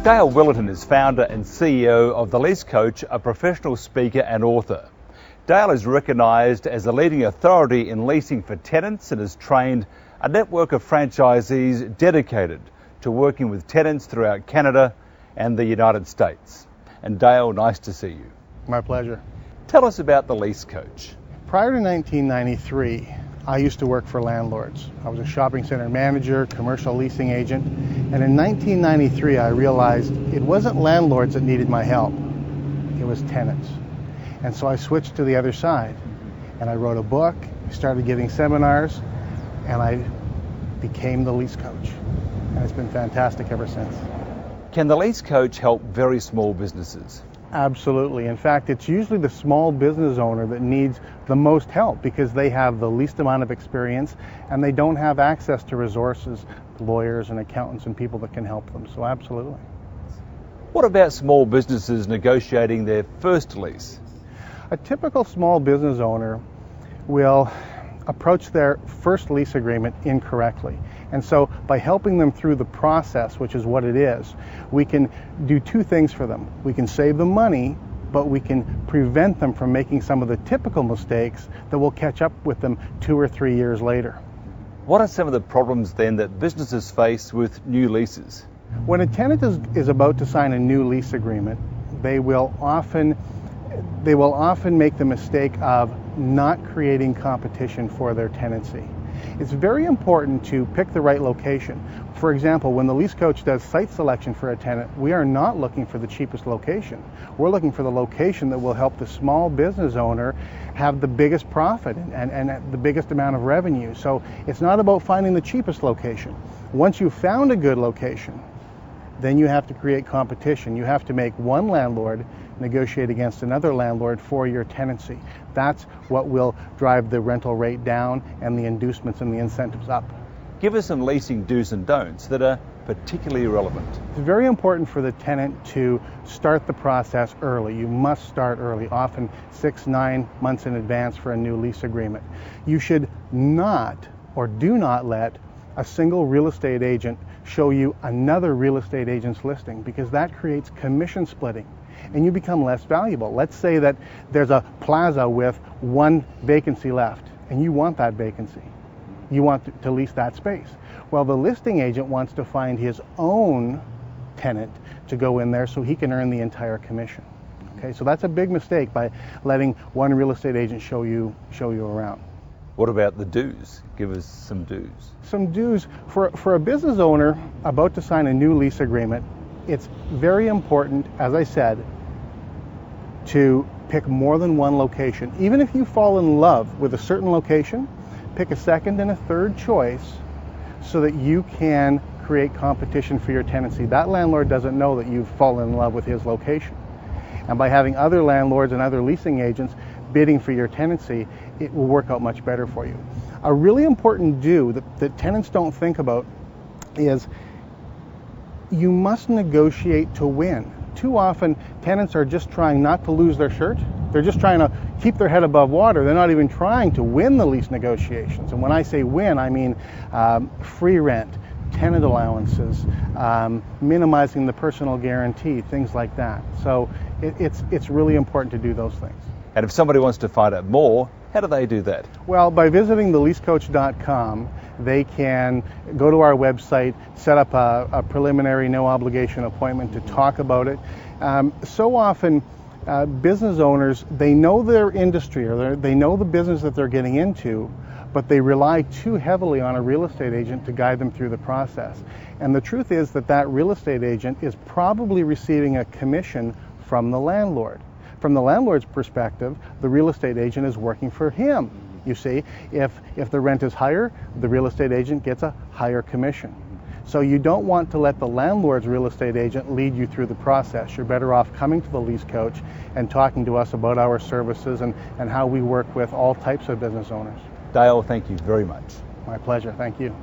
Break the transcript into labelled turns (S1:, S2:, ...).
S1: Dale Willerton is founder and CEO of The Lease Coach, a professional speaker and author. Dale is recognised as a leading authority in leasing for tenants and has trained a network of franchisees dedicated to working with tenants throughout Canada and the United States. And Dale, nice to see you.
S2: My pleasure.
S1: Tell us about The Lease Coach.
S2: Prior to 1993, I used to work for landlords. I was a shopping center manager, commercial leasing agent, and in 1993 I realized it wasn't landlords that needed my help, it was tenants. And so I switched to the other side, and I wrote a book, started giving seminars, and I became the Lease Coach. And it's been fantastic ever since.
S1: Can the Lease Coach help very small businesses?
S2: Absolutely. In fact, it's usually the small business owner that needs the most help because they have the least amount of experience and they don't have access to resources, lawyers and accountants and people that can help them. So absolutely.
S1: What about small businesses negotiating their first lease?
S2: A typical small business owner will approach their first lease agreement incorrectly. And so by helping them through the process, which is what it is, we can do two things for them. We can save them money, but we can prevent them from making some of the typical mistakes that will catch up with them 2 or 3 years later.
S1: What are some of the problems then that businesses face with new leases?
S2: When a tenant is about to sign a new lease agreement, they will often make the mistake of not creating competition for their tenancy. It's very important to pick the right location. For example, when the Lease Coach does site selection for a tenant, we are not looking for the cheapest location. We're looking for the location that will help the small business owner have the biggest profit and the biggest amount of revenue. So it's not about finding the cheapest location. Once you've found a good location, then you have to create competition. You have to make one landlord negotiate against another landlord for your tenancy. That's what will drive the rental rate down and the inducements and the incentives up.
S1: Give us some leasing do's and don'ts that are particularly relevant.
S2: It's very important for the tenant to start the process early. You must start early, often 6-9 months in advance for a new lease agreement. You should not or do not let a single real estate agent show you another real estate agent's listing because that creates commission splitting and you become less valuable. Let's say that there's a plaza with one vacancy left and you want that vacancy. You want to lease that space. Well, the listing agent wants to find his own tenant to go in there so he can earn the entire commission. Okay, so that's a big mistake by letting one real estate agent show you around.
S1: What about the do's? Give us some do's.
S2: Some do's. For a business owner about to sign a new lease agreement, it's very important, as I said, to pick more than one location. Even if you fall in love with a certain location, pick a second and a third choice so that you can create competition for your tenancy. That landlord doesn't know that you've fallen in love with his location. And by having other landlords and other leasing agents bidding for your tenancy, it will work out much better for you. A really important do that tenants don't think about is you must negotiate to win. Too often, tenants are just trying not to lose their shirt. They're just trying to keep their head above water. They're not even trying to win the lease negotiations. And when I say win, I mean free rent, tenant allowances, minimizing the personal guarantee, things like that. So it's really important to do those things.
S1: And if somebody wants to find out more, how do they do that?
S2: Well, by visiting theleasecoach.com, they can go to our website, set up a preliminary no obligation appointment to talk about it. So often business owners, they know their industry or they know the business that they're getting into, but they rely too heavily on a real estate agent to guide them through the process. And the truth is that real estate agent is probably receiving a commission from the landlord. From the landlord's perspective, the real estate agent is working for him. You see, if the rent is higher, the real estate agent gets a higher commission. So you don't want to let the landlord's real estate agent lead you through the process. You're better off coming to the Lease Coach and talking to us about our services and how we work with all types of business owners.
S1: Dale, thank you very much.
S2: My pleasure. Thank you.